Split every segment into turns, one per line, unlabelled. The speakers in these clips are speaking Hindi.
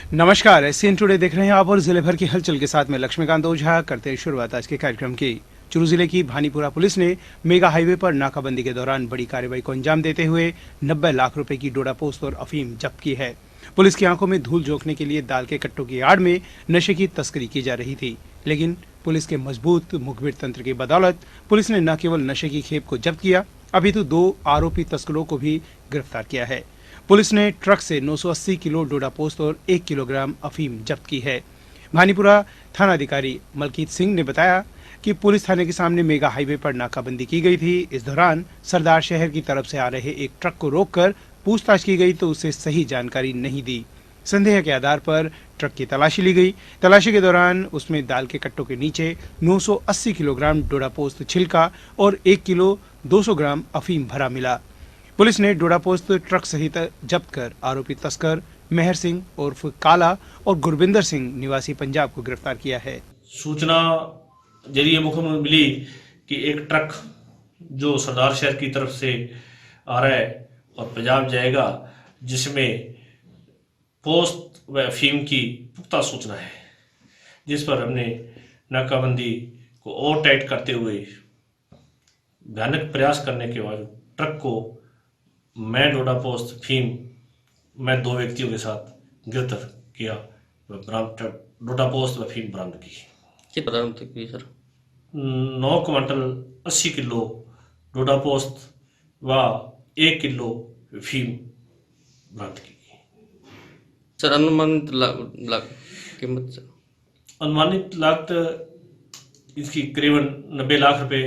नमस्कार, एससीएन टुडे देख रहे हैं आप और जिले भर की हलचल के साथ में लक्ष्मीकांत ओझा करते हैं शुरुआत आज के कार्यक्रम की। चूरू जिले की भानीपुरा पुलिस ने मेगा हाईवे पर नाकाबंदी के दौरान बड़ी कार्रवाई को अंजाम देते हुए 90 लाख रुपए की डोडा पोस्त और अफीम जब्त की है। पुलिस की आंखों में धूल झोंकने के लिए दाल के कट्टों की आड़ में नशे की तस्करी की जा रही थी, लेकिन पुलिस के मजबूत मुखबिर तंत्र की बदौलत पुलिस ने न केवल नशे की खेप को जब्त किया, अपितु 2 आरोपी तस्करों को भी गिरफ्तार किया है। पुलिस ने ट्रक से 980 किलो डोडा पोस्त और 1 किलोग्राम अफीम जब्त की है। भानीपुरा थानाधिकारी मलकीत सिंह ने बताया कि पुलिस थाने के सामने मेगा हाईवे पर नाकाबंदी की गई थी। इस दौरान सरदार शहर की तरफ से आ रहे एक ट्रक को रोककर पूछताछ की गई तो उसे सही जानकारी नहीं दी। संदेह के आधार पर ट्रक की तलाशी ली गई। तलाशी के दौरान उसमें दाल के कट्टों के नीचे 980 किलोग्राम डोडा पोस्त छिलका और 1 किलो 200 ग्राम अफीम भरा मिला। पुलिस ने डोडा पोस्त ट्रक सहित जब्त कर आरोपी तस्कर मेहर सिंह उर्फ काला और गुरविंदर सिंह निवासी पंजाब को गिरफ्तार किया है।
सूचना जरिए मुख्य में मिली कि एक ट्रक जो सरदार शहर की तरफ से आ रहा है और पंजाब जाएगा, जिसमें पोस्त व अफीम की पुख्ता सूचना है, जिस पर हमने नाकाबंदी को और टाइट करते हुए भयानक प्रयास करने के बाद ट्रक को मैं डोडा पोस्त अफीम मैं 2 व्यक्तियों के साथ गिरफ्तार किया। डोडा पोस्त व अफीम बरामद की।
क्या बरामद की सर?
9 क्विंटल 80 किलो डोडा पोस्त व 1 किलो अफीम बरामद की।
सर अनुमानित कीमत सर?
अनुमानित लागत इसकी करीबन 90 लाख रुपए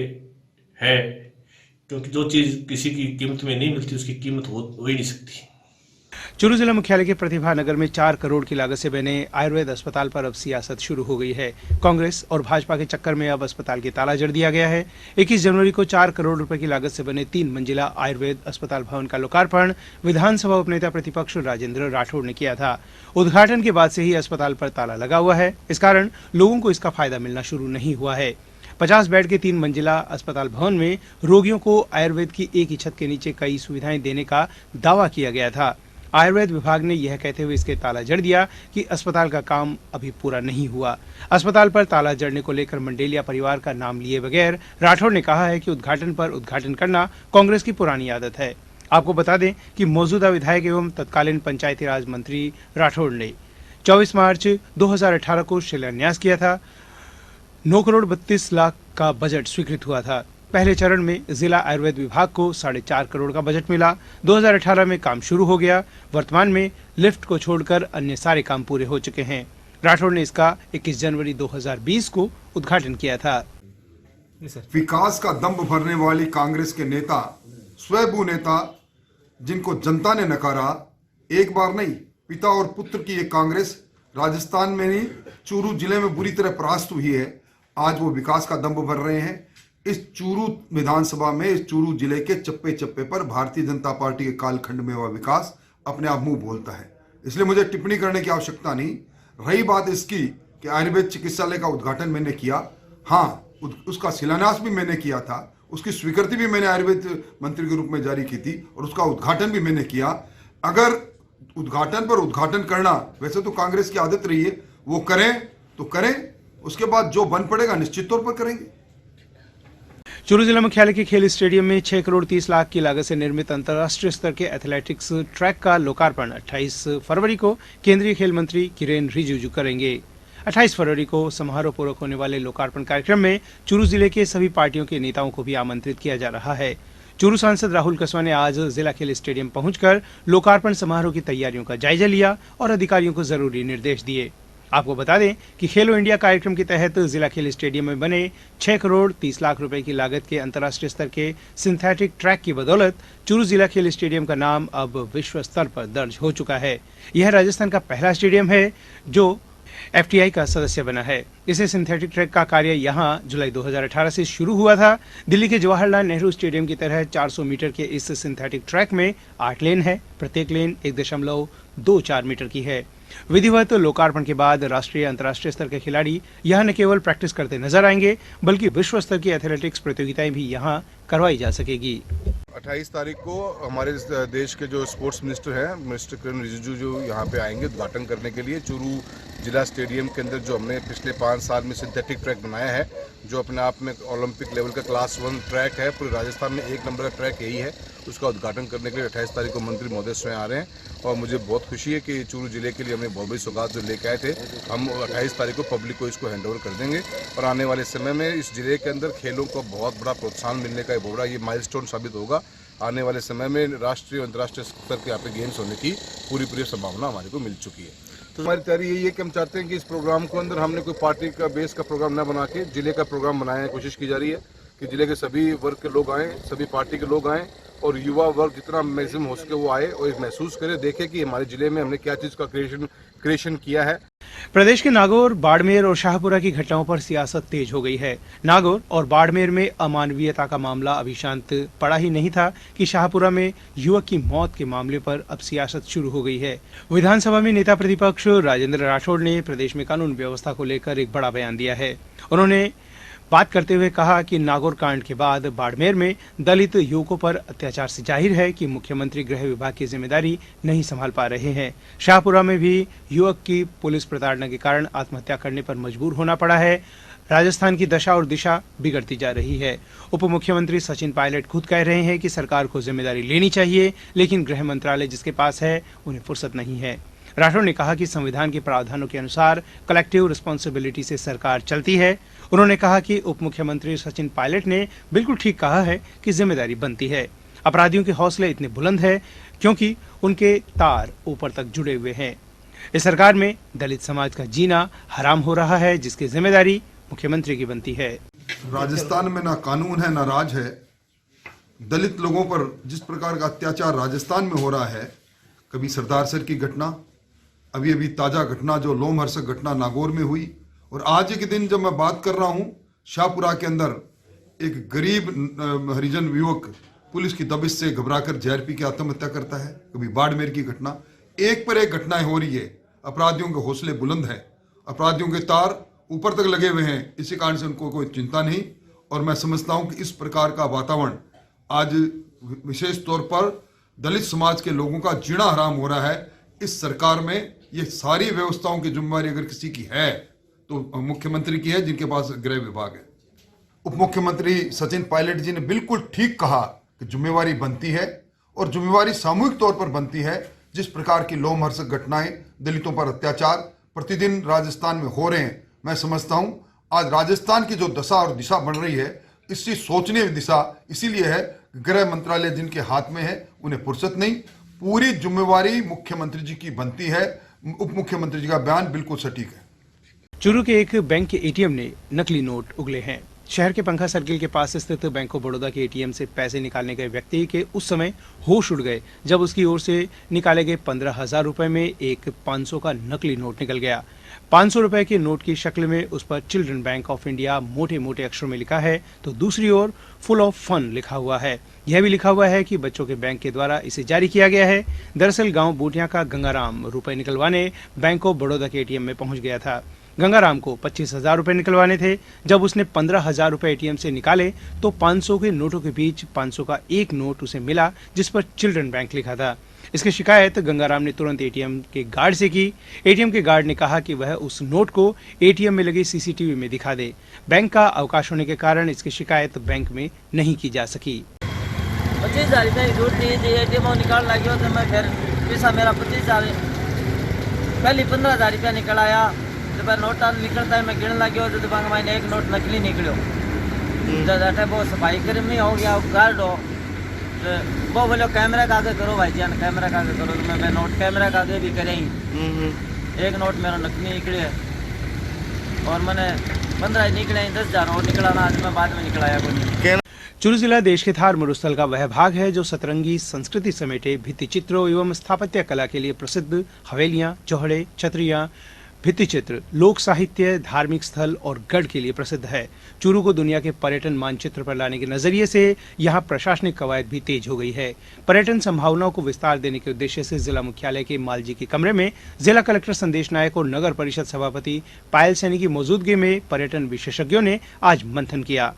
है, क्योंकि जो चीज़ किसी की कीमत में नहीं मिलती उसकी कीमत हो ही नहीं सकती।
चूरू जिला मुख्यालय के प्रतिभा नगर में 4 करोड़ की लागत से बने आयुर्वेद अस्पताल पर अब सियासत शुरू हो गई है। कांग्रेस और भाजपा के चक्कर में अब अस्पताल के ताला जड़ दिया गया है। 21 जनवरी को 4 करोड़ रुपए की लागत से बने 3 मंजिला आयुर्वेद अस्पताल भवन का लोकार्पण विधानसभा उपनेता प्रतिपक्ष राजेंद्र राठौड़ ने किया था। उद्घाटन के बाद से ही अस्पताल पर ताला लगा हुआ है। इस कारण लोगों को इसका फायदा मिलना शुरू नहीं हुआ है। 50 बेड के 3 मंजिला अस्पताल भवन में रोगियों को आयुर्वेद की एक ही छत के नीचे कई सुविधाएं देने का दावा किया गया था। आयुर्वेद विभाग ने यह कहते हुए इसके ताला जड़ दिया कि अस्पताल का काम अभी पूरा नहीं हुआ। अस्पताल पर ताला जड़ने को लेकर मंडेलिया परिवार का नाम लिए बगैर राठौड़ ने कहा है कि उद्घाटन पर उद्घाटन करना कांग्रेस की पुरानी आदत है। आपको बता दें कि मौजूदा विधायक एवं तत्कालीन पंचायती राज मंत्री राठौड़ ने 24 मार्च 2018 को शिलान्यास किया था। 9 करोड़ 32 लाख का बजट स्वीकृत हुआ था। पहले चरण में जिला आयुर्वेद विभाग को 4.5 करोड़ का बजट मिला। 2018 में काम शुरू हो गया। वर्तमान में लिफ्ट को छोड़कर अन्य सारे काम पूरे हो चुके हैं। राठौड़ ने इसका 21 जनवरी 2020 को उद्घाटन किया था।
विकास का दंभ भरने वाली कांग्रेस के नेता, स्वयंभू नेता, जिनको जनता ने नकारा, एक बार नहीं पिता और पुत्र की ये कांग्रेस राजस्थान में नहीं चूरू जिले में बुरी तरह परास्त हुई है। आज वो विकास का दंभ भर रहे हैं। इस चूरू विधानसभा में, इस चूरू जिले के चप्पे चप्पे पर भारतीय जनता पार्टी के कालखंड में हुआ विकास अपने आप मुंह बोलता है। इसलिए मुझे टिप्पणी करने की आवश्यकता नहीं। रही बात इसकी कि आयुर्वेद चिकित्सालय का उद्घाटन मैंने किया, हाँ उसका शिलान्यास भी मैंने किया था, उसकी स्वीकृति भी मैंने आयुर्वेद मंत्री के रूप में जारी की थी और उसका उद्घाटन भी मैंने किया। अगर उद्घाटन पर उद्घाटन करना वैसे तो कांग्रेस की आदत रही है, वो करें तो करें, उसके बाद जो बन पड़ेगा निश्चित तौर पर करेंगे।
चूरू जिला मुख्यालय के खेल स्टेडियम में 6 करोड़ 30 लाख की लागत से निर्मित अंतर्राष्ट्रीय स्तर के एथलेटिक्स ट्रैक का लोकार्पण 28 फरवरी को केंद्रीय खेल मंत्री किरेन रिजिजू करेंगे। 28 फरवरी को समारोह पूर्वक होने वाले लोकार्पण कार्यक्रम में चूरू जिले के सभी पार्टियों के नेताओं को भी आमंत्रित किया जा रहा है। चूरू सांसद राहुल कसवा ने आज जिला खेल स्टेडियम पहुंचकर लोकार्पण समारोह की तैयारियों का जायजा लिया और अधिकारियों को जरूरी निर्देश दिए। आपको बता दें कि खेलो इंडिया कार्यक्रम के तहत जिला खेल स्टेडियम में बने 6 करोड़ 30 लाख रुपए की लागत के अंतर्राष्ट्रीय स्तर के सिंथेटिक ट्रैक की बदौलत चूरू जिला खेल स्टेडियम का नाम अब विश्व स्तर पर दर्ज हो चुका है। यह राजस्थान का पहला स्टेडियम है जो FTI का सदस्य बना है। इसे सिंथेटिक ट्रैक का कार्य यहां जुलाई 2018 से शुरू हुआ था। दिल्ली के जवाहरलाल नेहरू स्टेडियम की तरह 400 मीटर के इस सिंथेटिक ट्रैक में 8 लेन है। प्रत्येक लेन 1.24 मीटर की है। विधिवत लोकार्पण के बाद राष्ट्रीय अंतर्राष्ट्रीय स्तर के खिलाड़ी यहां न केवल प्रैक्टिस करते नजर आएंगे, बल्कि विश्व स्तर की एथलेटिक्स प्रतियोगिताएं भी यहां करवाई जा सकेगी।
28 तारीख को हमारे देश के जो स्पोर्ट्स मिनिस्टर हैं, मिनिस्टर किरण रिजिजू, जो यहाँ पे आएंगे उद्घाटन करने के लिए। चूरू जिला स्टेडियम के अंदर जो हमने पिछले 5 साल में सिंथेटिक ट्रैक बनाया है, जो अपने आप में ओलंपिक लेवल का क्लास 1 ट्रैक है, पूरे राजस्थान में 1 नंबर का ट्रैक यही है। उसका उद्घाटन करने के लिए 28 तारीख को मंत्री महोदय स्वयं आ रहे हैं और मुझे बहुत खुशी है कि चूरू जिले के लिए हमने बहुत बड़ी सौगात जो लेके आए थे, हम 28 तारीख को पब्लिक को इसको हैंड ओवर कर देंगे और आने वाले समय में इस जिले के अंदर खेलों को बहुत बड़ा प्रोत्साहन मिलने का बहुत बड़ा ये माइलस्टोन साबित होगा। आने वाले समय में राष्ट्रीय और अंतर्राष्ट्रीय स्तर के यहाँ पे गेम्स होने की पूरी संभावना हमारे को मिल चुकी है। तो हमारी तैयारी यही है कि हम चाहते हैं कि इस प्रोग्राम को अंदर हमने कोई पार्टी का बेस का प्रोग्राम न बना के जिले का प्रोग्राम बनाने की कोशिश की जा रही है कि जिले के सभी वर्ग के लोग आएँ, सभी पार्टी के लोग आएँ और युवा वर्ग जितना मैक्सिमम हो सके वो आए और एक महसूस करे, देखे कि हमारे जिले में हमने क्या चीज़ का क्रिएशन किया है।
प्रदेश के नागौर, बाड़मेर और शाहपुरा की घटनाओं पर सियासत तेज हो गई है। नागौर और बाड़मेर में अमानवीयता का मामला अभी शांत पड़ा ही नहीं था कि शाहपुरा में युवक की मौत के मामले पर अब सियासत शुरू हो गई है। विधानसभा में नेता प्रतिपक्ष राजेंद्र राठौड़ ने प्रदेश में कानून व्यवस्था को लेकर एक बड़ा बयान दिया है। उन्होंने बात करते हुए कहा कि नागौर कांड के बाद बाड़मेर में दलित युवकों पर अत्याचार से जाहिर है कि मुख्यमंत्री गृह विभाग की जिम्मेदारी नहीं संभाल पा रहे हैं। शाहपुरा में भी युवक की पुलिस प्रताड़ना के कारण आत्महत्या करने पर मजबूर होना पड़ा है। राजस्थान की दशा और दिशा बिगड़ती जा रही है। उप मुख्यमंत्री सचिन पायलट खुद कह रहे हैं कि सरकार को जिम्मेदारी लेनी चाहिए, लेकिन गृह मंत्रालय जिसके पास है उन्हें फुर्सत नहीं है। राठौड़ ने कहा कि संविधान के प्रावधानों के अनुसार कलेक्टिव रिस्पॉन्सिबिलिटी से सरकार चलती है। उन्होंने कहा कि उप मुख्यमंत्री सचिन पायलट ने बिल्कुल ठीक कहा है कि जिम्मेदारी बनती है। अपराधियों के हौसले इतने बुलंद है क्योंकि उनके तार ऊपर तक जुड़े हुए हैं। इस सरकार में दलित समाज का जीना हराम हो रहा है, जिसकी जिम्मेदारी मुख्यमंत्री की बनती है।
राजस्थान में ना कानून है ना राज है। दलित लोगों पर जिस प्रकार का अत्याचार राजस्थान में हो रहा है, कभी सरदार सर की घटना, अभी ताजा घटना जो लोमहर्षक घटना नागौर में हुई, और आज के दिन जब मैं बात कर रहा हूं, शाहपुरा के अंदर एक गरीब हरिजन युवक पुलिस की दबिश से घबराकर जहर पी के आत्महत्या करता है। कभी बाड़मेर की घटना, एक पर एक घटनाएं हो रही है। अपराधियों के हौसले बुलंद है, अपराधियों के तार ऊपर तक लगे हुए हैं। इसी कारण से उनको कोई चिंता नहीं। और मैं समझता हूं कि इस प्रकार का वातावरण आज विशेष तौर पर दलित समाज के लोगों का जीना हराम हो रहा है। इस सरकार में ये सारी व्यवस्थाओं की जिम्मेदारी अगर किसी की है तो मुख्यमंत्री की है, जिनके पास गृह विभाग है। उप मुख्यमंत्री सचिन पायलट जी ने बिल्कुल ठीक कहा कि जिम्मेवारी बनती है और जिम्मेवारी सामूहिक तौर पर बनती है। जिस प्रकार की लोमहर्षक घटनाएं, दलितों पर अत्याचार प्रतिदिन राजस्थान में हो रहे हैं, मैं समझता हूं आज राजस्थान की जो दशा और दिशा बन रही है, इसकी सोचने की दिशा इसीलिए है गृह मंत्रालय जिनके हाथ में है उन्हें फुर्सत नहीं। पूरी जिम्मेवारी मुख्यमंत्री जी की बनती है। उप मुख्यमंत्री जी का बयान बिल्कुल सटीक है।
चूरू के एक बैंक के एटीएम ने नकली नोट उगले हैं। शहर के पंखा सर्किल के पास स्थित बैंक ऑफ बड़ौदा के एटीएम से पैसे निकालने गए व्यक्ति के उस समय होश उड़ गए जब उसकी ओर से निकाले गए 15,000 रुपए में एक 500 का नकली नोट निकल गया। 500 रुपए के नोट की शक्ल में उस पर चिल्ड्रन बैंक ऑफ इंडिया मोटे मोटे अक्षरों में लिखा है, तो दूसरी ओर फुल ऑफ फन लिखा हुआ है। यह भी लिखा हुआ है कि बच्चों के बैंक के द्वारा इसे जारी किया गया है। दरअसल गांव बूटिया का गंगाराम रुपए निकलवाने बैंक ऑफ बड़ौदा के एटीएम में पहुंच गया था। गंगाराम को 25,000 रुपए निकलवाने थे। जब उसने 15,000 रुपए एटीएम से निकाले तो 500 के नोटों के बीच 500 का एक नोट उसे मिला जिस पर चिल्ड्रन बैंक लिखा था। इसकी शिकायत गंगाराम ने तुरंत एटीएम के गार्ड से की। एटीएम के गार्ड ने कहा कि वह उस नोट को एटीएम में लगे सीसीटीवी में दिखा दे। बैंक का अवकाश होने के कारण इसकी शिकायत बैंक में नहीं की जा सकी।
25,000 रुपये की जरूरत थी, एटीएम निकाल लगे तो मैं फिर पैसा मेरा 25,000 पहले 15,000 रुपया निकल आया। जब नोट निकलता है मैं गिन लगे तो बैंक मैंने एक नोट नकली निकलो। जब वो सफाई कर्मी हो गया गार्ड हो तो वो बोलो कैमरा का आगे करो भाईजान, कैमरा का आगे करो। तो मैं नोट कैमरा का आगे भी करें। एक नोट मेरा नकली निकले और मैंने 15 निकले, 10,000 और निकला ना, आज मैं बाद में निकलाया कोई।
चूरू जिला देश के थार मरुस्थल का वह भाग है जो सतरंगी संस्कृति समेटे भित्ति चित्रों एवं स्थापत्य कला के लिए प्रसिद्ध हवेलियां, चौहड़े, छतरियां, भित्ति चित्र, लोक साहित्य, धार्मिक स्थल और गढ़ के लिए प्रसिद्ध है। चूरू को दुनिया के पर्यटन मानचित्र पर लाने के नजरिए से यहाँ प्रशासनिक कवायद भी तेज हो गई है। पर्यटन संभावनाओं को विस्तार देने के उद्देश्य से जिला मुख्यालय के मालजी के कमरे में जिला कलेक्टर संदेश नायक और नगर परिषद सभापति पायल सैनी की मौजूदगी में पर्यटन विशेषज्ञों ने आज मंथन किया।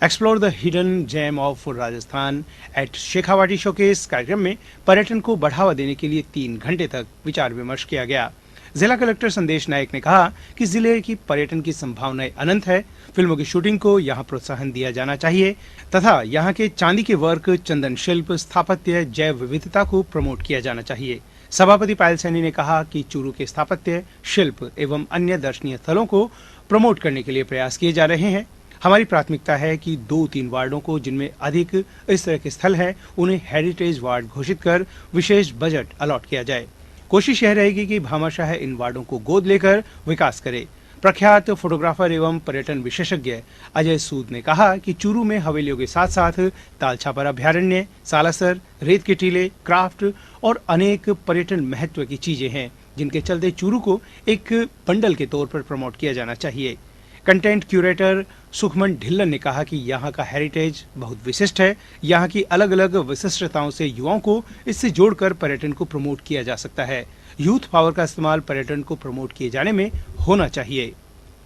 Explore the hidden gem of Rajasthan at Shekhawati showcase कार्यक्रम में पर्यटन को बढ़ावा देने के लिए 3 घंटे तक विचार विमर्श किया गया। जिला कलेक्टर संदेश नायक ने कहा कि जिले की पर्यटन की संभावनाएं अनंत है। फिल्मों की शूटिंग को यहां प्रोत्साहन दिया जाना चाहिए तथा यहां के चांदी के वर्क, चंदन शिल्प, स्थापत्य, जैव विविधता को प्रमोट किया जाना चाहिए। सभापति पायल सैनी ने कहा कि चूरू के स्थापत्य, शिल्प एवं अन्य दर्शनीय स्थलों को प्रमोट करने के लिए प्रयास किए जा रहे हैं। हमारी प्राथमिकता है कि 2-3 वार्डों को जिनमें अधिक इस तरह के स्थल हैं, उन्हें हेरिटेज वार्ड घोषित कर विशेष बजट अलॉट किया जाए। कोशिश यह रहेगी कि भामाशाह इन वार्डों को गोद लेकर विकास करे। प्रख्यात फोटोग्राफर एवं पर्यटन विशेषज्ञ अजय सूद ने कहा कि चूरू में हवेलियों के साथ साथ तालछापर अभ्यारण्य, सालासर, रेत के टीले, क्राफ्ट और अनेक पर्यटन महत्व की चीजें हैं, जिनके चलते चूरू को एक बंडल के तौर पर प्रमोट किया जाना चाहिए। कंटेंट क्यूरेटर सुखमन ढिल्लन ने कहा कि यहाँ का हेरिटेज बहुत विशिष्ट है। यहाँ की अलग अलग विशिष्टताओं से युवाओं को इससे जोड़कर पर्यटन को प्रमोट किया जा सकता है। यूथ पावर का इस्तेमाल पर्यटन को प्रमोट किए जाने में होना चाहिए।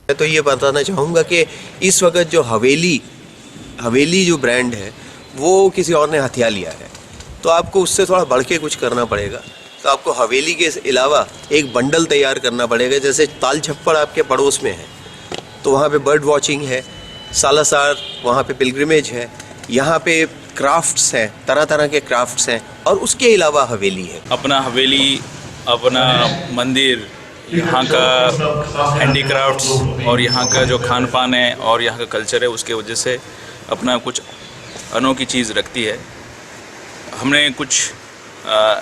मैं तो ये बताना चाहूँगा कि इस वक्त जो हवेली जो ब्रांड है वो किसी और ने हथिया लिया है, तो आपको उससे थोड़ा बढ़ के कुछ करना पड़ेगा। तो आपको हवेली के अलावा एक बंडल तैयार करना पड़ेगा। जैसे ताल छप्पड़ आपके पड़ोस में है तो वहाँ पे बर्ड वॉचिंग है, सालासर वहाँ पे पिलग्रिमेज है, यहाँ पे क्राफ्ट्स हैं, तरह तरह के क्राफ्ट्स हैं, और उसके अलावा हवेली है।
अपना हवेली, अपना मंदिर, यहाँ का हैंडीक्राफ्ट्स और यहाँ का जो खान पान है और यहाँ का कल्चर है, उसके वजह से अपना कुछ अनोखी चीज़ रखती है। हमने कुछ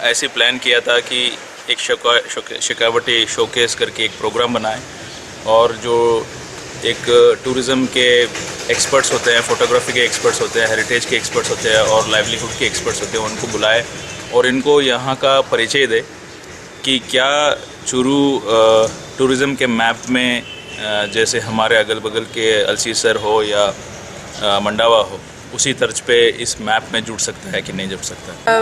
ऐसे प्लान किया था कि एक शेखावटी शोकेस करके एक प्रोग्राम बनाए और जो एक टूरिज़्म के एक्सपर्ट्स होते हैं, फोटोग्राफी के एक्सपर्ट्स होते हैं, हेरिटेज के एक्सपर्ट्स होते हैं और लाइवलीहुड के एक्सपर्ट्स होते हैं, उनको बुलाए और इनको यहाँ का परिचय दे कि क्या चूरू टूरिज़्म के मैप में जैसे हमारे अगल बगल के अल्सीसर हो या मंडावा हो, उसी तर्ज पे इस मैप में जुड़ सकता है कि नहीं जुड़ सकता।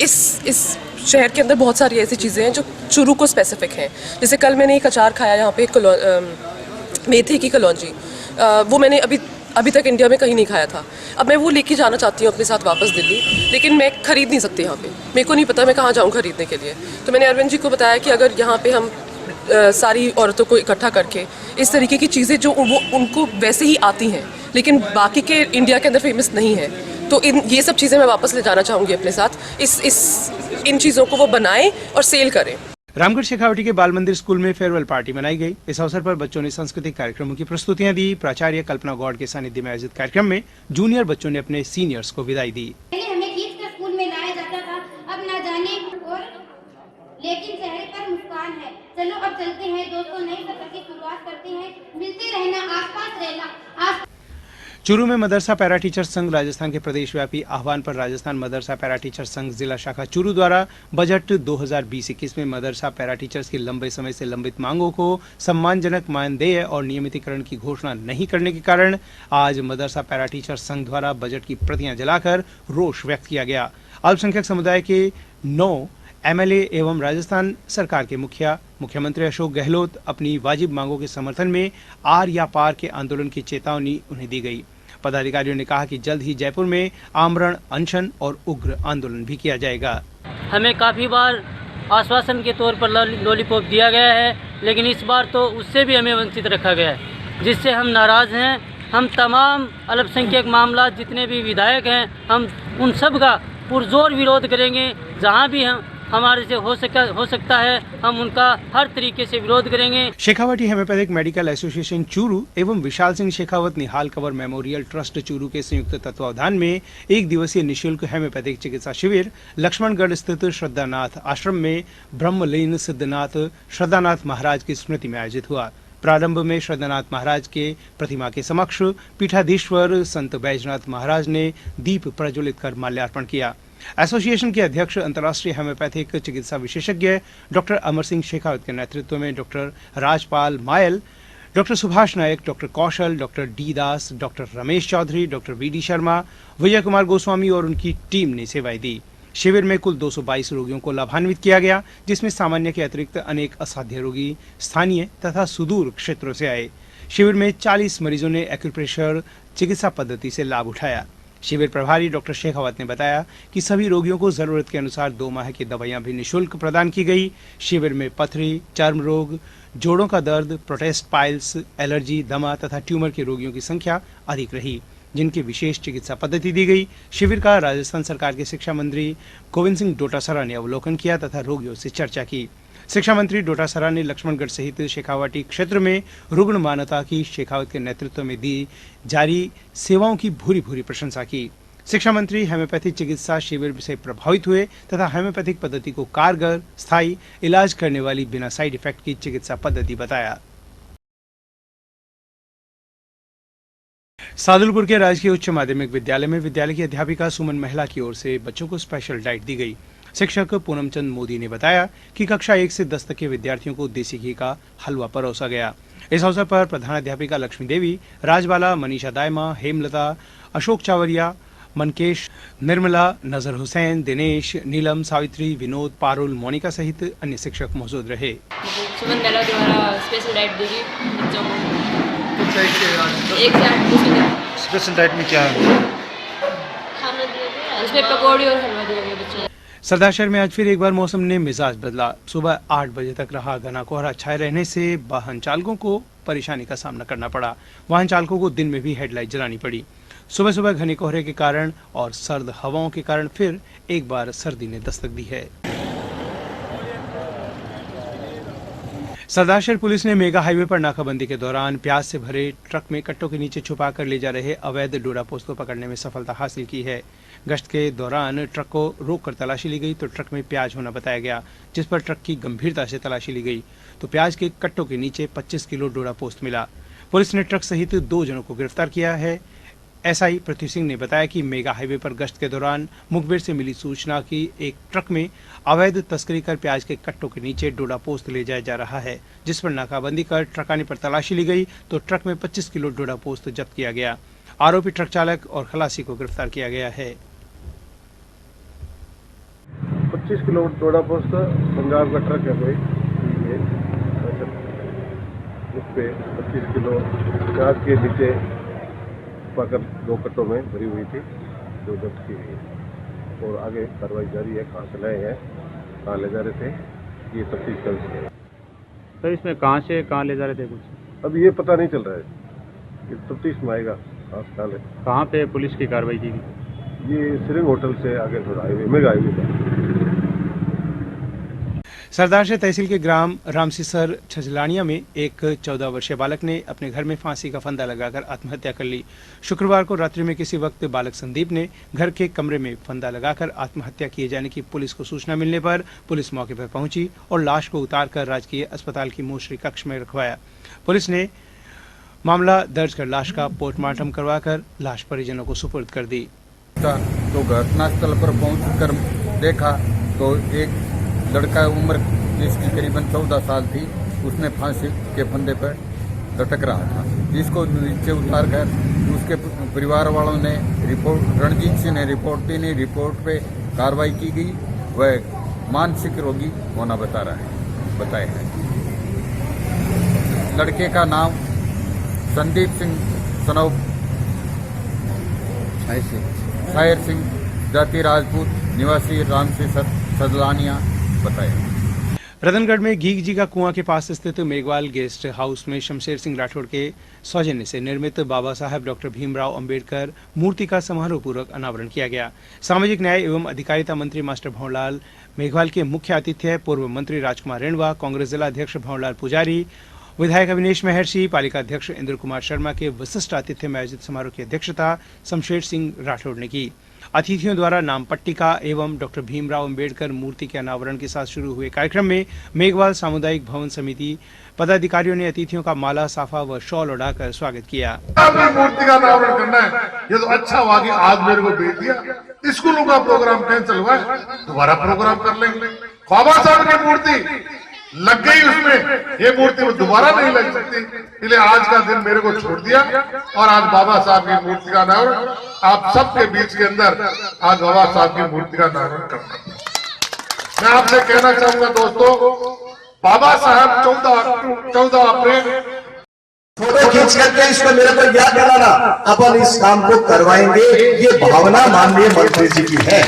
इस शहर के अंदर बहुत सारी ऐसी चीज़ें हैं जो चूरू को स्पेसिफिक हैं। जैसे कल मैंने एक अचार खाया यहाँ पे, मेथी की कलौंजी, वो मैंने अभी तक इंडिया में कहीं नहीं खाया था। अब मैं वो लेके जाना चाहती हूँ अपने साथ वापस दिल्ली, लेकिन मैं खरीद नहीं सकती यहाँ पे। मेरे को नहीं पता मैं कहाँ जाऊँ खरीदने के लिए। तो मैंने अरविंद जी को बताया कि अगर यहाँ पे हम सारी औरतों को इकट्ठा करके इस तरीके की चीज़ें जो वो उनको वैसे ही आती हैं लेकिन बाकी के इंडिया के अंदर फेमस नहीं है, तो ये सब चीज़ें मैं वापस ले जाना चाहूँगी अपने साथ। इन चीज़ों को वो बनाएं और सेल करें।
रामगढ़ शेखावटी के बाल मंदिर स्कूल में फेयरवेल पार्टी मनाई गई। इस अवसर पर बच्चों ने सांस्कृतिक कार्यक्रमों की प्रस्तुतियां दी। प्राचार्य कल्पना गौड़ के सानिध्य में आयोजित कार्यक्रम में जूनियर बच्चों ने अपने सीनियर्स को विदाई दी।
हमें खींच कर स्कूल में लाया जाता था, अब ना जाने और लेकिन चेहरे पर मुस्कान है। चलो अब चलते हैं दोस्तों, नए सफर की शुरुआत करते हैं। मिलते रहना, आसपास रहना।
चूरू में मदरसा पैरा टीचर संघ राजस्थान के प्रदेश व्यापी आह्वान पर राजस्थान मदरसा पैरा टीचर संघ जिला शाखा चूरू द्वारा बजट 2020-21 में मदरसा पैरा टीचर्स की लंबे समय से लंबित मांगों को सम्मानजनक मानदेय और नियमितीकरण की घोषणा नहीं करने के कारण आज मदरसा पैरा टीचर संघ द्वारा बजट की प्रतियां जलाकर रोष व्यक्त किया गया। अल्पसंख्यक समुदाय के 9 एमएलए एवं राजस्थान सरकार के मुख्यमंत्री अशोक गहलोत अपनी वाजिब मांगों के समर्थन में आर या पार के आंदोलन की चेतावनी उन्हें दी गई। पदाधिकारियों ने कहा कि जल्द ही जयपुर में आमरण अनशन और उग्र आंदोलन भी किया जाएगा।
हमें काफ़ी बार आश्वासन के तौर पर लॉलीपॉप दिया गया है, लेकिन इस बार तो उससे भी हमें वंचित रखा गया है, जिससे हम नाराज़ हैं। हम तमाम अल्पसंख्यक मामला जितने भी विधायक हैं, हम उन सब का पुरजोर विरोध करेंगे। जहाँ भी हमारे से हो सकता है हम उनका हर तरीके से विरोध करेंगे। Shekhawati homoeopathic medical association Churu एवं विशाल सिंह शेखावत निहाल कंवर मेमोरियल ट्रस्ट चूरू के संयुक्त तत्वावधान में 1 दिवसीय निःशुल्क हेम्योपैथिक चिकित्सा शिविर लक्ष्मणगढ़ स्थित श्रद्धानाथ आश्रम में ब्रह्मलीन सिद्धनाथ श्रद्धानाथ महाराज की स्मृति में आयोजित हुआ। प्रारंभ में श्रद्धानाथ महाराज के प्रतिमा के समक्ष पीठाधीश्वर संत बैजनाथ महाराज ने दीप प्रज्वलित कर माल्यार्पण किया। एसोसिएशन के अध्यक्ष अंतर्राष्ट्रीय हेम्योपैथिक चिकित्सा विशेषज्ञ डॉक्टर अमर सिंह शेखावत के नेतृत्व में doctor Rajpal Mayal, doctor Subhash Nayak, doctor Kaushal, doctor D Das, doctor Ramesh Chaudhary, doctor VD Sharma, Vijay Kumar Goswami और उनकी टीम ने सेवाएं दी। शिविर में कुल 222 रोगियों को लाभान्वित किया गया, जिसमें सामान्य के अतिरिक्त अनेक असाध्य रोगी स्थानीय तथा सुदूर क्षेत्रों से आए। शिविर में 40 मरीजों ने एक्यूप्रेशर
चिकित्सा पद्धति से लाभ उठाया। शिविर प्रभारी डॉक्टर शेखावत ने बताया कि सभी रोगियों को जरूरत के अनुसार 2 माह की दवाइयां भी निःशुल्क प्रदान की गई। शिविर में पथरी, चर्म रोग, जोड़ों का दर्द, प्रोटेस्ट पाइल्स, एलर्जी, दमा तथा ट्यूमर के रोगियों की संख्या अधिक रही, जिनकी विशेष चिकित्सा पद्धति दी गई। शिविर का राजस्थान सरकार के शिक्षा मंत्री गोविंद सिंह डोटासरा ने अवलोकन किया तथा रोगियों से चर्चा की। शिक्षा मंत्री डोटासरा ने लक्ष्मणगढ़ सहित शेखावाटी क्षेत्र में रुग्ण मानवता की शेखावत के नेतृत्व में दी जारी सेवाओं की भूरी भूरी प्रशंसा की। शिक्षा मंत्री होम्योपैथिक चिकित्सा शिविर से प्रभावित हुए तथा होम्योपैथिक पद्धति को कारगर, स्थायी इलाज करने वाली बिना साइड इफेक्ट की चिकित्सा पद्धति बताया। सादुलपुर के राजकीय उच्च माध्यमिक विद्यालय में विद्यालय की अध्यापिका सुमन महिला की ओर से बच्चों को स्पेशल डाइट दी गई। शिक्षक पूनम चंद मोदी ने बताया कि कक्षा 1 से 10 तक के विद्यार्थियों को देसी घी का हलवा परोसा गया। इस अवसर पर प्रधानाध्यापिका लक्ष्मी देवी, राजबाला, मनीषा दायमा, हेमलता, अशोक चावरिया, मनकेश, निर्मला, नजर हुसैन, दिनेश, नीलम, सावित्री, विनोद, पारुल, मोनिका सहित अन्य शिक्षक मौजूद रहे।
सुमन महिला द्वारा स्पेशल डाइट दी गई बच्चों को। 1 से 8
स्पेशल डाइट में क्या है?
खाना दिया गया, उसमें पकौड़ी और हलवा दिया गया बच्चों।
सरदार शहर में आज फिर एक बार मौसम ने मिजाज बदला। सुबह 8 बजे तक रहा घना कोहरा छाए रहने से वाहन चालकों को परेशानी का सामना करना पड़ा। वाहन चालकों को दिन में भी हेडलाइट जलानी पड़ी। सुबह सुबह घने कोहरे के कारण और सर्द हवाओं के कारण फिर एक बार सर्दी ने दस्तक दी है। सरदार शहर पुलिस ने मेगा हाईवे पर नाकाबंदी के दौरान प्याज से भरे ट्रक में कट्टों के नीचे छुपा कर ले जा रहे अवैध डोडा पोस्त को पकड़ने में सफलता हासिल की है। गश्त के दौरान ट्रक को रोककर तलाशी ली गई तो ट्रक में प्याज होना बताया गया, जिस पर ट्रक की गंभीरता से तलाशी ली गई तो प्याज के कट्टों के नीचे 25 किलो डोडा पोस्त मिला। पुलिस ने ट्रक सहित 2 जनों को गिरफ्तार किया है। एसआई पृथ्वी सिंह ने बताया कि मेगा हाईवे पर गश्त के दौरान मुखबिर से मिली सूचना कि एक ट्रक में अवैध तस्करी कर प्याज के कट्टों के नीचे डोडा पोस्त ले जाया जा रहा है, जिस पर नाकाबंदी कर ट्रक आने पर तलाशी ली गई तो ट्रक में 25 किलो डोडा पोस्त जब्त किया गया। आरोपी ट्रक चालक और खलासी को गिरफ्तार किया गया है।
25 किलो डोडा पोस्त पंजाब का ट्रक है कोई, उस पे 25 किलो प्याज के नीचे पाकर 2 कट्टों में भरी हुई थी, जो जब्त की गई और आगे कार्रवाई जारी है। कहाँ से लाए हैं, कहाँ ले जा रहे थे, ये तफ्तीश चल रही है।
सर इसमें कहाँ से कहाँ ले जा रहे थे कुछ
अब ये पता नहीं चल रहा है, ये तफ्तीश में आएगा।
कहाँ पे पुलिस की कार्रवाई की गई?
ये सिरिंग होटल से आगे थोड़ा हाईवे मेगा हाईवे का।
सरदार शहर तहसील के ग्राम रामसीसर छजलानिया में एक 14 वर्षीय बालक ने अपने घर में फांसी का फंदा लगाकर आत्महत्या कर ली। शुक्रवार को रात्रि में किसी वक्त बालक संदीप ने घर के कमरे में फंदा लगाकर आत्महत्या किए जाने की पुलिस को सूचना मिलने पर पुलिस मौके पर पहुंची और लाश को उतारकर राजकीय अस्पताल की मोर्चरी कक्ष में रखवाया। पुलिस ने मामला दर्ज कर लाश का पोस्टमार्टम करवाकर लाश परिजनों को सुपुर्द कर दी।
तो घटनास्थल पर पहुंचकर देखा तो एक लड़का उम्र जिसकी करीबन 14 साल थी, उसने फांसी के फंदे पर लटक रहा था, जिसको नीचे उतार कर उसके परिवार वालों ने रिपोर्ट, रणजीत सिंह ने रिपोर्ट दी। रिपोर्ट पे कार्रवाई की गई। वह मानसिक रोगी होना बताया है। लड़के का नाम संदीप सिंह सनौ शायर सिंह, जाति राजपूत, निवासी रामसीसर छजलानिया बताया।
रतनगढ़ में घीग जी का कुआं के पास स्थित मेघवाल गेस्ट हाउस में शमशेर सिंह राठौड़ के सौजन्य से निर्मित बाबा साहब डॉक्टर भीमराव अंबेडकर मूर्ति का समारोह पूर्वक अनावरण किया गया। सामाजिक न्याय एवं अधिकारिता मंत्री मास्टर भंवरलाल मेघवाल के मुख्य आतिथ्य पूर्व मंत्री राजकुमार रेणवा, कांग्रेस जिला अध्यक्ष भंवरलाल पुजारी, विधायक अविनेश महर्षि, पालिका अध्यक्ष इंद्र कुमार शर्मा के विशिष्ट आतिथ्य में आयोजित समारोह की अध्यक्षता शमशेर सिंह राठौड़ ने की। अतिथियों द्वारा नाम पट्टिका एवं डॉक्टर भीमराव अंबेडकर मूर्ति के अनावरण के साथ शुरू हुए कार्यक्रम में मेघवाल सामुदायिक भवन समिति पदाधिकारियों ने अतिथियों का माला, साफा व शॉल उड़ाकर स्वागत किया।
मूर्ति का अनावरण करना है, ये तो अच्छा हुआ कि आज मेरे को भेज दिया। स्कूलों का प्रोग्राम कैंसिल हुआ, दोबारा प्रोग्राम कर लेंगे। बाबा साहब की मूर्ति लग गई उसमें, ये मूर्ति दोबारा नहीं लग सकती, इसलिए आज का दिन मेरे को छोड़ दिया और आज बाबा साहब की मूर्ति का अनावरण आप सबके बीच के अंदर आज बाबा साहब की मूर्ति का अनावरण करना। मैं आपसे कहना चाहूंगा दोस्तों, बाबा साहब 14 अप्रैल
फोटो खींच करके इसको मेरे को याद दिलाना, अपन इस काम को करवाएंगे। ये भावना माननीय मंत्री जी की है।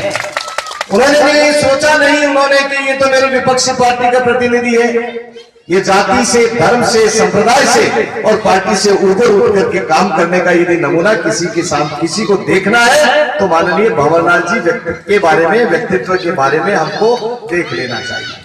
उन्होंने भी सोचा नहीं उन्होंने कि ये तो मेरी विपक्षी पार्टी का प्रतिनिधि है। ये जाति से, धर्म से, संप्रदाय से और पार्टी से ऊपर उठ करके काम करने का यदि नमूना किसी को देखना है तो माननीय भंवरलाल जी व्यक्तित्व के बारे में हमको देख लेना चाहिए।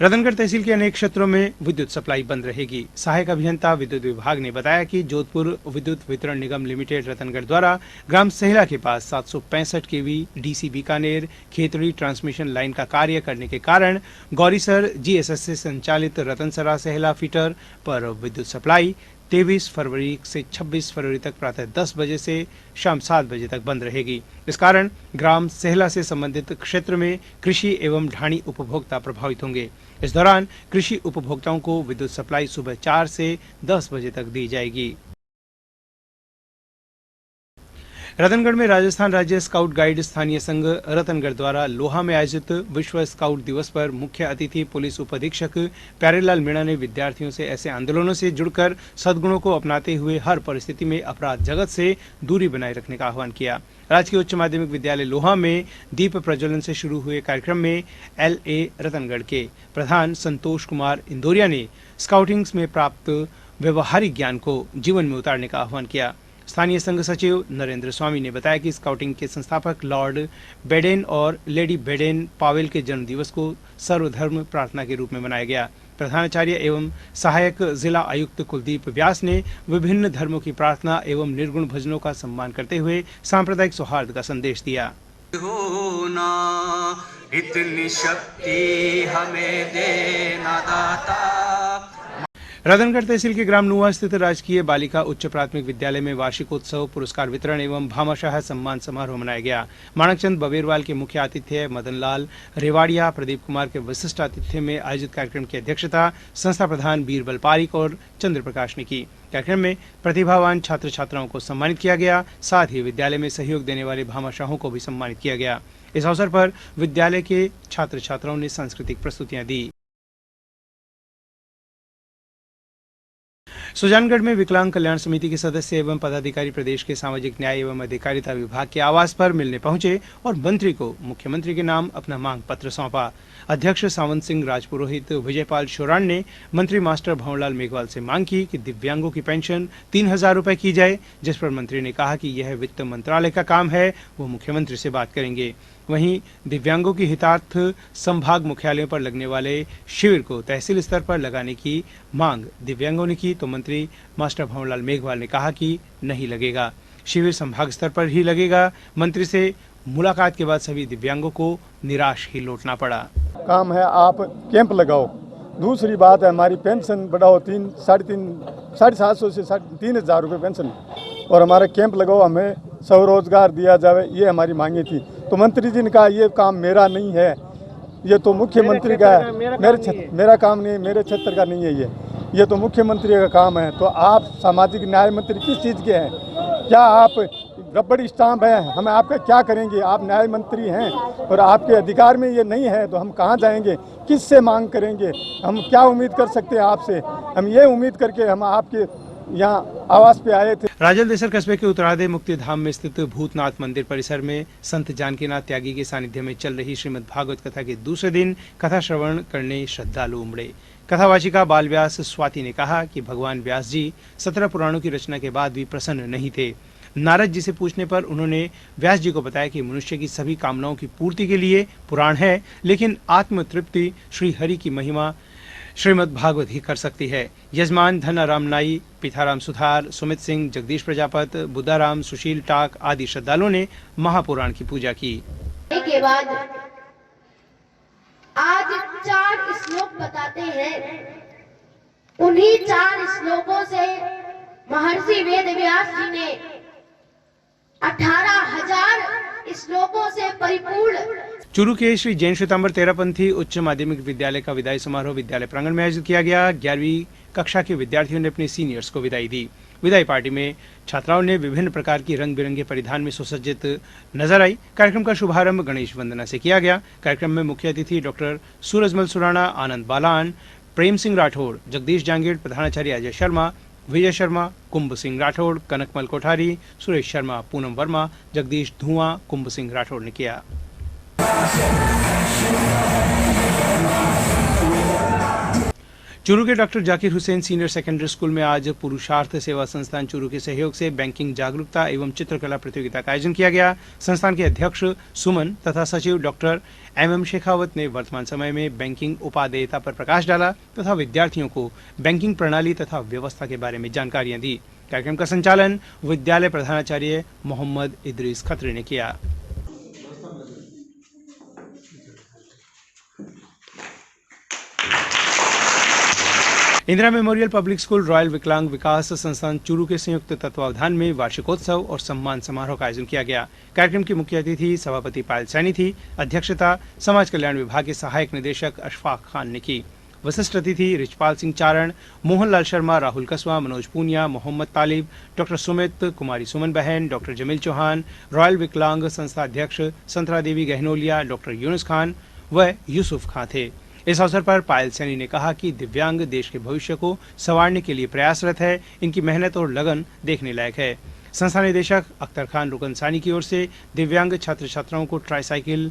रतनगढ़ तहसील के अनेक क्षेत्रों में विद्युत सप्लाई बंद रहेगी। सहायक अभियंता विद्युत विभाग ने बताया कि जोधपुर विद्युत वितरण निगम लिमिटेड रतनगढ़ द्वारा ग्राम सहेला के पास 765 KV DC Bikaner Khetri transmission line का कार्य करने के कारण गौरीसर जीएसएस से संचालित रतनसरा सहेला फीटर पर विद्युत सप्लाई 23 फरवरी से 26 फरवरी तक प्रातः 10 बजे से शाम 7 बजे तक बंद रहेगी। इस कारण ग्राम सहेला से संबंधित क्षेत्र में कृषि एवं ढाणी उपभोक्ता प्रभावित होंगे। इस दौरान कृषि उपभोक्ताओं को विद्युत सप्लाई सुबह 4 से 10 बजे तक दी जाएगी। रतनगढ़ में राजस्थान राज्य स्काउट गाइड स्थानीय संघ रतनगढ़ द्वारा लोहा में आयोजित विश्व स्काउट दिवस पर मुख्य अतिथि पुलिस उपाधीक्षक प्यारेलाल मीणा ने विद्यार्थियों से ऐसे आंदोलनों से जुड़कर सद्गुणों को अपनाते हुए हर परिस्थिति में अपराध जगत से दूरी बनाए रखने का आह्वान किया। राजकीय उच्च माध्यमिक विद्यालय लोहा में दीप प्रज्वलन से शुरू हुए कार्यक्रम में LA रतनगढ़ के प्रधान संतोष कुमार इंदौरिया ने स्काउटिंग में प्राप्त व्यवहारिक ज्ञान को जीवन में उतारने का आह्वान किया। स्थानीय संघ सचिव नरेंद्र स्वामी ने बताया कि स्काउटिंग के संस्थापक लॉर्ड बेडेन और लेडी बेडेन पावेल के जन्म दिवस को सर्वधर्म प्रार्थना के रूप में मनाया गया। प्रधानाचार्य एवं सहायक जिला आयुक्त कुलदीप व्यास ने विभिन्न धर्मों की प्रार्थना एवं निर्गुण भजनों का सम्मान करते हुए सांप्रदायिक सौहार्द का संदेश दिया।
होना इतनी शक्ति हमें देना दाता।
रतनगढ़ तहसील के ग्राम नुआ स्थित राजकीय बालिका उच्च प्राथमिक विद्यालय में वार्षिकोत्सव पुरस्कार वितरण एवं भामाशाह सम्मान समारोह मनाया गया। माणकचंद बबेरवाल के मुख्य आतिथ्य, मदनलाल रेवाड़िया, प्रदीप कुमार के विशिष्ट आतिथ्य में आयोजित कार्यक्रम की अध्यक्षता संस्था प्रधान बीरबल पारिक और चंद्र प्रकाश ने की। कार्यक्रम में प्रतिभावान छात्र छात्राओं को सम्मानित किया गया। साथ ही विद्यालय में सहयोग देने वाले भामाशाहों को भी सम्मानित किया गया। इस अवसर पर विद्यालय के छात्र छात्राओं ने सांस्कृतिक प्रस्तुतियां दी। सुजानगढ़ में विकलांग कल्याण समिति के सदस्य एवं पदाधिकारी प्रदेश के सामाजिक न्याय एवं अधिकारिता विभाग के आवास पर मिलने पहुंचे और मंत्री को मुख्यमंत्री के नाम अपना मांग पत्र सौंपा। अध्यक्ष सावंत सिंह राजपुरोहित विजयपाल शोरान ने मंत्री मास्टर भंवरलाल मेघवाल से मांग की कि दिव्यांगों की पेंशन 3000 रुपए की जाए, जिस पर मंत्री ने कहा कि यह वित्त मंत्रालय का काम है, वो मुख्यमंत्री से बात करेंगे। वहीं दिव्यांगों की हितार्थ संभाग मुख्यालयों पर लगने वाले शिविर को तहसील स्तर पर लगाने की मांग दिव्यांगों ने की तो मंत्री मास्टर भंवरलाल मेघवाल ने कहा कि नहीं लगेगा, शिविर संभाग स्तर पर ही लगेगा। मंत्री से मुलाकात के बाद सभी दिव्यांगों को निराश ही लौटना पड़ा।
काम है आप कैंप लगाओ। दूसरी बात है हमारी पेंशन बढ़ाओ, 750 से 3000 रुपये पेंशन, और हमारा कैंप लगाओ, हमें स्वरोजगार दिया जाए, ये हमारी मांगे थी। तो मंत्री जी ने कहा ये काम मेरा नहीं है, ये तो मुख्यमंत्री का है, मेरा काम नहीं, मेरे क्षेत्र का नहीं है, ये तो मुख्यमंत्री का काम है। तो आप सामाजिक न्याय मंत्री किस चीज़ के हैं? क्या आप रबड़ स्टाम्प है? हम आपका क्या करेंगे? आप न्याय मंत्री हैं और आपके अधिकार में ये नहीं है तो हम कहाँ जाएंगे, किससे मांग करेंगे? हम क्या उम्मीद कर सकते हैं आपसे? हम ये उम्मीद करके हम आपके यहाँ आवास पे आए थे।
राजल देसर कस्बे के उत्तराधे मुक्ति धाम में स्थित भूतनाथ मंदिर परिसर में संत जानकीनाथ त्यागी के सानिध्य में चल रही श्रीमद् भागवत कथा के दूसरे दिन कथा श्रवण करने श्रद्धालु उमड़े। कथावाचिका बाल व्यास स्वाति ने कहा कि भगवान व्यास जी 17 पुराणों की रचना के बाद भी प्रसन्न नहीं थे। नारद जी से पूछने पर उन्होंने व्यास जी को बताया कि मनुष्य की सभी कामनाओं की पूर्ति के लिए पुराण है, लेकिन आत्म तृप्ति श्री हरि की महिमा श्रीमद् भागवत ही कर सकती है। यजमान धनाराम नाई, पीथाराम सुथार, सुमित सिंह, जगदीश प्रजापत, बुद्धाराम, सुशील टाक आदि श्रद्धालुओं ने महापुराण की पूजा की।
के बाद आज 4 श्लोक बताते हैं। उन्हीं 4 श्लोकों से महर्षि वेद व्यास जी ने 18,000 श्लोकों से परिपूर्ण
चूरू के श्री जैन श्वेतांबर तेरापंथी उच्च माध्यमिक विद्यालय का विदाई समारोह विद्यालय प्रांगण में आयोजित किया गया। 11वीं कक्षा के विद्यार्थियों ने अपने सीनियर्स को विदाई दी। विदाई पार्टी में छात्राओं ने विभिन्न प्रकार की रंग बिरंगे परिधान में सुसज्जित नजर आई। कार्यक्रम का शुभारंभ गणेश वंदना से किया गया। कार्यक्रम में मुख्य अतिथि डॉक्टर सूरजमल सुराना, आनंद बालान, प्रेम सिंह राठौर, जगदीश जांगीड़, प्रधानाचार्य अजय शर्मा, विजय शर्मा, कुंभ सिंह राठौड़, कनकमल कोठारी, सुरेश शर्मा, पूनम वर्मा, जगदीश धुआं, कुंभ सिंह राठौड़ ने किया। चूरू के doctor Zakir Hussain senior secondary school में आज पुरुषार्थ सेवा संस्थान चूरू के सहयोग से बैंकिंग जागरूकता एवं चित्रकला प्रतियोगिता का आयोजन किया गया। संस्थान के अध्यक्ष सुमन तथा सचिव डॉक्टर MM शेखावत ने वर्तमान समय में बैंकिंग उपादेयता पर प्रकाश डाला तथा विद्यार्थियों को बैंकिंग प्रणाली तथा व्यवस्था के बारे में जानकारियां दी। कार्यक्रम का संचालन विद्यालय प्रधानाचार्य मोहम्मद इदरीस खत्री ने किया। Indira memorial public school royal विकलांग विकास संस्थान चूरू के संयुक्त तत्वावधान में वार्षिकोत्सव और सम्मान समारोह का आयोजन किया गया। कार्यक्रम की मुख्य अतिथि सभापति पायल सैनी थी। अध्यक्षता समाज कल्याण विभाग के सहायक निदेशक अशफाक खान ने की। विशिष्ट अतिथि रिचपाल सिंह चारण, मोहनलाल शर्मा, राहुल कसवा, मनोज पूनिया, मोहम्मद तालिब, डॉक्टर सुमित, कुमारी सुमन बहन, डॉक्टर जमील चौहान, रॉयल विकलांग संस्था अध्यक्ष संतरा देवी गहनोलिया, डॉक्टर यूनुस खान व यूसुफ खां थे। इस अवसर पर पायल सैनी ने कहा कि दिव्यांग देश के भविष्य को संवारने के लिए प्रयासरत है। इनकी मेहनत और लगन देखने लायक है। संस्था निदेशक अख्तर खान रुकन सानी की ओर से दिव्यांग छात्र छात्राओं को ट्राईसाइकिल,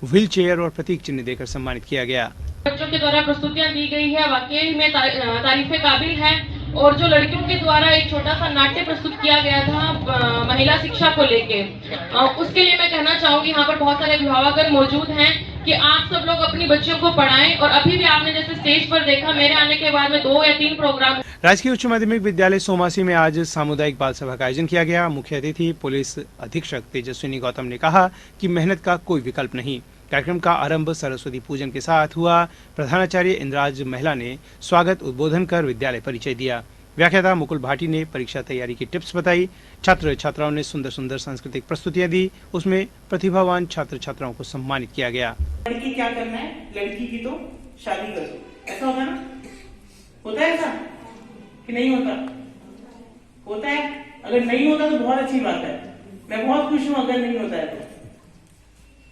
व्हील चेयर और प्रतीक चिन्ह देकर सम्मानित किया गया।
बच्चों के द्वारा प्रस्तुतियां दी गई है वाकई में तारीफ काबिल है। और जो लड़कियों के द्वारा एक छोटा सा नाट्य प्रस्तुत किया गया था महिला शिक्षा को लेके, उसके लिए मैं कहना चाहूंगी यहाँ पर बहुत सारे अभिभावक मौजूद हैं कि आप सब लोग अपनी बच्चियों को पढ़ाएं। और अभी भी आपने जैसे स्टेज पर देखा, मेरे आने के बाद में 2 या 3 प्रोग्राम।
राजकीय उच्च माध्यमिक विद्यालय सोमासी में आज सामुदायिक बाल सभा का आयोजन किया गया। मुख्य अतिथि पुलिस अधीक्षक तेजस्विनी गौतम ने कहा कि मेहनत का कोई विकल्प नहीं। कार्यक्रम का आरंभ सरस्वती पूजन के साथ हुआ। प्रधानाचार्य इंद्राज महिला ने स्वागत उद्बोधन कर विद्यालय परिचय दिया। व्याख्याता मुकुल भाटी ने परीक्षा तैयारी की टिप्स बताई। छात्र छात्राओं ने सुंदर सुंदर सांस्कृतिक प्रस्तुतियां दी। उसमें प्रतिभावान छात्र छात्राओं को सम्मानित किया गया।
लड़की क्या करना है, लड़की की तो शादी कर दो, ऐसा होता ना? होता है ऐसा कि नहीं होता? होता है। अगर नहीं होता तो बहुत अच्छी बात है, मैं बहुत खुश हूँ अगर नहीं होता है तो।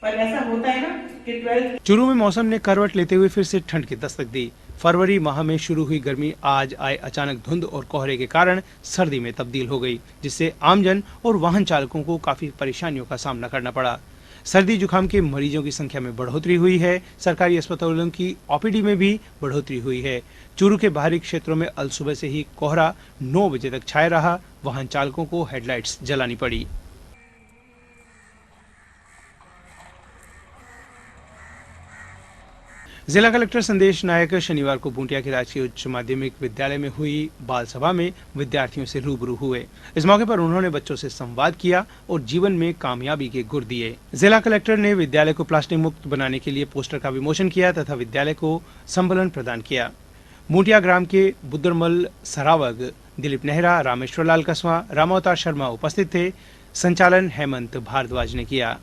पर ऐसा होता है ना कि 12
चूरू में मौसम ने करवट लेते हुए फिर से ठंड की दस्तक दी। फरवरी माह में शुरू हुई गर्मी आज आए अचानक धुंध और कोहरे के कारण सर्दी में तब्दील हो गई, जिससे आमजन और वाहन चालकों को काफी परेशानियों का सामना करना पड़ा। सर्दी जुकाम के मरीजों की संख्या में बढ़ोतरी हुई है। सरकारी अस्पतालों की OPD में भी बढ़ोतरी हुई है। चूरू के बाहरी क्षेत्रों में अल सुबह से ही कोहरा 9 बजे तक छाया रहा। वाहन चालकों को हेडलाइट्स जलानी पड़ी। जिला कलेक्टर संदेश नायक शनिवार को बूंटिया के राजकीय उच्च माध्यमिक विद्यालय में हुई बाल सभा में विद्यार्थियों से रूबरू हुए। इस मौके पर उन्होंने बच्चों से संवाद किया और जीवन में कामयाबी के गुर दिए। जिला कलेक्टर ने विद्यालय को प्लास्टिक मुक्त बनाने के लिए पोस्टर का विमोचन किया तथा विद्यालय को संबलन प्रदान किया। बूंटिया ग्राम के बुद्रमल सरावग, दिलीप नेहरा, रामेश्वर लाल कसवा, रामावतार शर्मा उपस्थित थे। संचालन हेमंत भारद्वाज ने किया।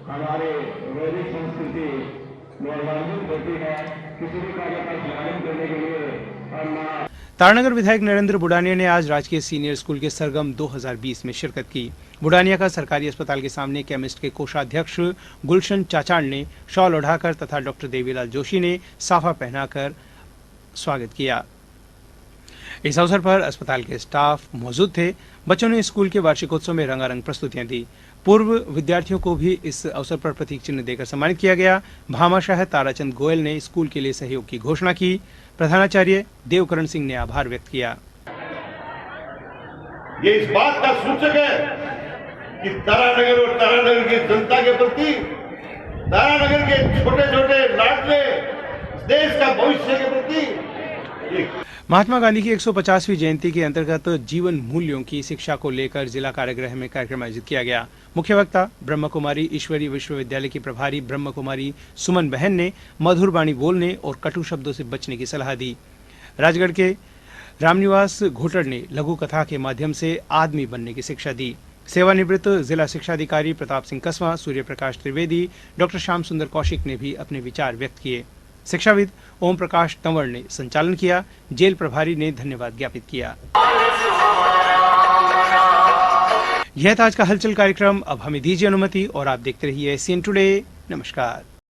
हमारे वैदिक संस्कृति गौरवान्वित होती है। किसी भी कार्य का शुभारंभ करने के लिए
तारानगर विधायक नरेंद्र बुडानिया ने आज राजकीय सीनियर स्कूल के सरगम 2020 में शिरकत की। बुडानिया का सरकारी अस्पताल के सामने केमिस्ट के कोषाध्यक्ष गुलशन चाचाण ने शॉल ओढ़ाकर तथा डॉक्टर देवीलाल जोशी ने साफा पहनाकर स्वागत किया। इस अवसर पर अस्पताल के स्टाफ मौजूद थे। बच्चों ने स्कूल के वार्षिकोत्सव में रंगारंग प्रस्तुतियां दी। पूर्व विद्यार्थियों को भी इस अवसर पर प्रतीक चिन्ह देकर सम्मानित किया गया। भामाशाह ताराचंद गोयल ने स्कूल के लिए सहयोग की घोषणा की। प्रधानाचार्य देवकरण सिंह ने आभार व्यक्त किया।
ये इस बात का सूचक है कि तारानगर और तारानगर की जनता के प्रति, तारानगर के छोटे छोटे लाडले देश का भविष्य के प्रति
महात्मा गांधी की 150वीं जयंती के अंतर्गत जीवन मूल्यों की शिक्षा को लेकर जिला कारागृह में कार्यक्रम आयोजित किया गया। मुख्य वक्ता ब्रह्म कुमारी ईश्वरी विश्वविद्यालय की प्रभारी ब्रह्म कुमारी सुमन बहन ने मधुर वाणी बोलने और कटु शब्दों से बचने की सलाह दी। राजगढ़ के रामनिवास घोटड़ ने लघु कथा के माध्यम से आदमी बनने की शिक्षा दी। सेवानिवृत्त जिला शिक्षा अधिकारी प्रताप सिंह कसवा, सूर्य प्रकाश त्रिवेदी, डॉक्टर श्याम सुंदर कौशिक ने भी अपने विचार व्यक्त किए। शिक्षाविद ओम प्रकाश तंवर ने संचालन किया। जेल प्रभारी ने धन्यवाद ज्ञापित किया। यह था आज का हलचल कार्यक्रम। अब हमें दीजिए अनुमति और आप देखते रहिए CN टुडे। नमस्कार।